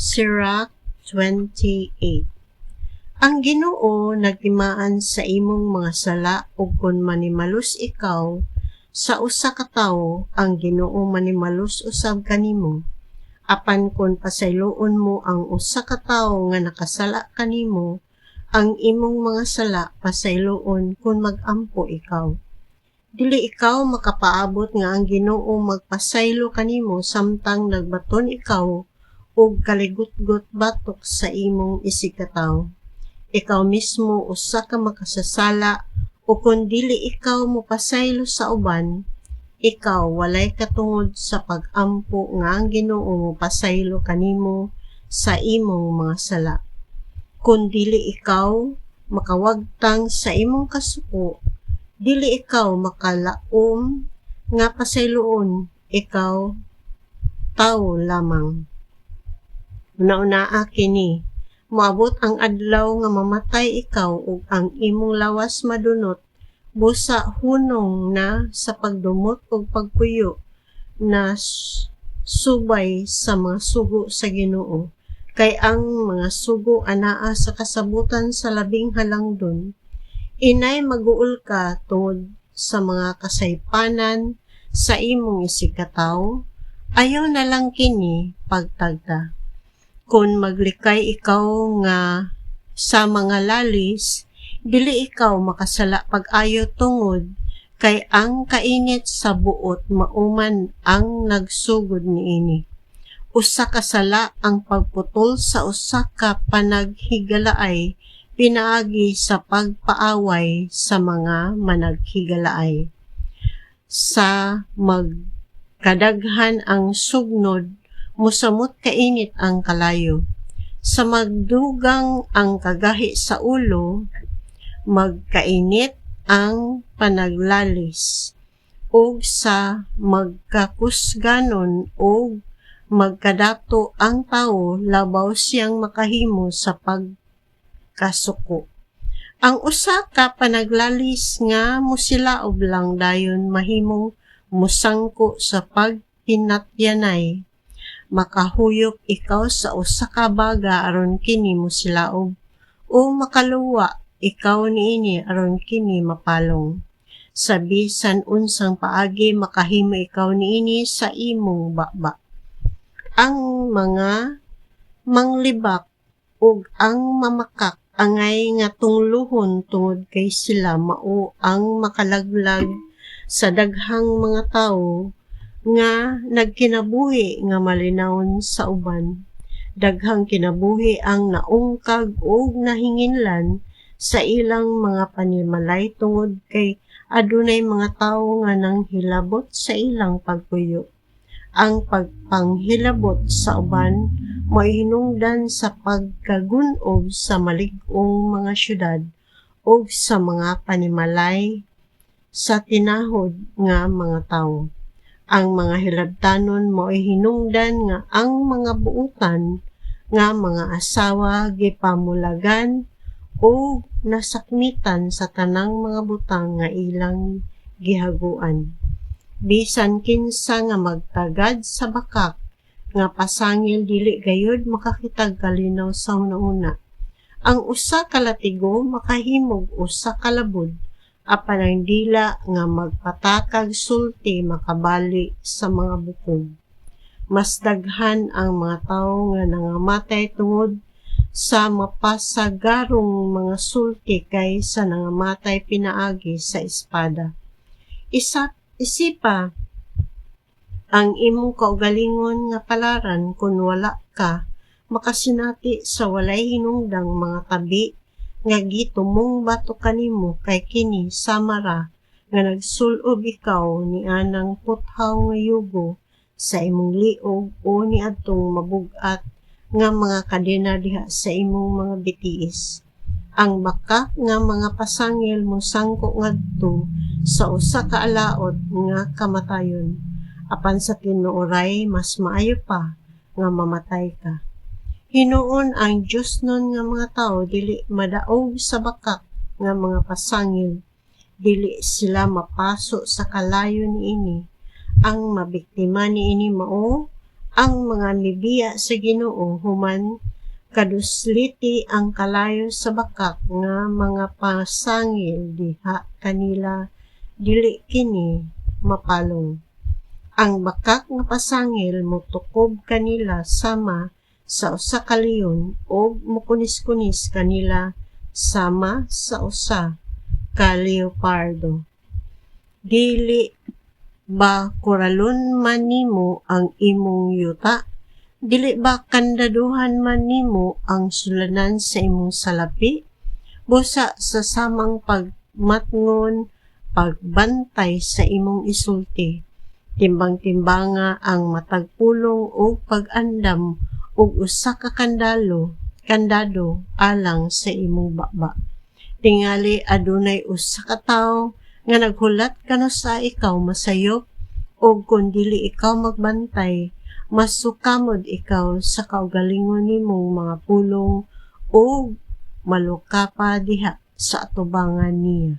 Sirach 28. Ang Ginoo nagtimaan sa imong mga sala ug kun manimalus ikaw sa usa ka tawo, ang Ginoo manimalus usab kanimo. Apan kun pasayloon mo ang usa ka tawo nga nakasala kanimo, ang imong mga sala pasayloon kun mag-ampo ikaw. Dili ikaw makapaabot nga ang Ginoo magpasaylo kanimo samtang nagbaton ikaw ug kaligut-gut batok sa imong isigkatawo. Ikaw mismo usa ka makasasala o kun dili ikaw mopasaylo sa uban, ikaw walay katungod sa pag-ampo nga ang Ginoo mopasaylo kanimo sa imong mga sala. Kun dili ikaw makawagtang sa imong kasuko, dili ikaw makalaom nga pasayloon, ikaw tawo lamang. Una-unaa kini, moabot ang adlaw nga mamatay ikaw ug ang imong lawas madunot, busa hunong na sa pagdumot ug pagpuyo na subay sa mga sugo sa Ginoo. Kay ang mga sugo anaa sa kasabutan sa labing halangdon. Inay maguol ka tungod sa mga kasaypanan sa imong isigkatawo, ayaw na lang kini pagtagda. Kung maglikay ikaw nga sa mga lalis, dili ikaw makasala pag-ayo tungod kay ang kainit sa buot mauman ang nagsugod niini. Usa ka sala ang pagputol sa usa ka panaghigalaay pinaagi sa pagpaaway sa mga managhigalaay. Sa magkadaghan ang sugnod, musamot kainit ang kalayo. Sa magdugang ang kagahi sa ulo, magkainit ang panaglalis. O sa magkakusganon o magkadato ang tao, labaw siyang makahimo sa pagkasuko. Ang usa ka panaglalis nga musilaob lang dayon mahimong musangko sa pagpinatyanay. Makahuyop ikaw sa usa ka baga aron kini musilaob, o makaluwa ikaw niini aron kini mapalong. Sa bisan unsang paagi makahimo ikaw niini sa imong baba. Ang mga manglibak ug ang mamakak angay nga tunglohon tungod kay sila mao ang makalaglag sa daghang mga tawo nga nagkinabuhi nga malinawon sa uban. Daghang kinabuhi ang naungkag ug nahinginlan sa ilang mga panimalay tungod kay adunay mga tawo nga nanghilabot sa ilang pagpuyo. Ang pagpanghilabot sa uban mo'y hinungdan sa pagkagunob sa malig-ong mga syudad o sa mga panimalay sa tinahod nga mga tawo. Ang mga hilabtanon mo'y hinungdan nga ang mga buutan nga mga asawa gipamulagan o nasakmitan sa tanang mga butang nga ilang gihaguan. Bisan kinsa nga magtagad sa bakak nga pasangil dili gayud makakitag kalinaw sa una-una. Ang usa ka latigo makahimog usa ka labod, apan ang dila nga magpatakag sulti makabali sa mga bukog. Mas daghan ang mga tawo nga nangamatay tungod sa mapasagarong mga sulti kaysa nangamatay pinaagi sa espada. Isipa ang imong kaugalingon nga palaran kung wala ka makasinati sa walay hinungdang mga tabi nga gitumong bato kanimo kay kini samara nga nagsulob ikaw ni anang puthaw nga yugo sa imong liog o ni adtong mabug-at nga mga kadena diha sa imong mga bitiis. Ang bakak nga mga pasangil mo sangko ngadto sa usa ka alaot nga kamatayon. Apan sa tinuoray mas maayo pa nga mamatay ka. Hinuon ang Dios nun nga mga tao dili madaog sa bakak nga mga pasangil, dili sila mapaso sa kalayo niini. Ang mabiktima niini mao Ang mga mibiya sa Ginoo human kadusliti ang kalayo sa bakak nga mga pasangil diha kanila dili kini mapalong. Ang bakak nga pasangil motukob kanila sama sa usa ka leon o mukunis-kunis kanila sama sa usa ka leopardo. Dili ba kuralon man nimo ang imong yuta? Dili ba kandaduhan man nimo ang sulanan sa imong salapi? Busa sa samang pagmatngon, pagbantay sa imong isulti, timbang-timbanga ang matag pulong o pag-andam og usa ka kandado alang sa imong baba. Tingali adunay usa ka tawo nga naghulat kano sa ikaw masayop o kung dili ikaw magbantay, mas sukamod ikaw sa kaugalingon nimong mga pulong o maluka pa diha sa atubangan niya.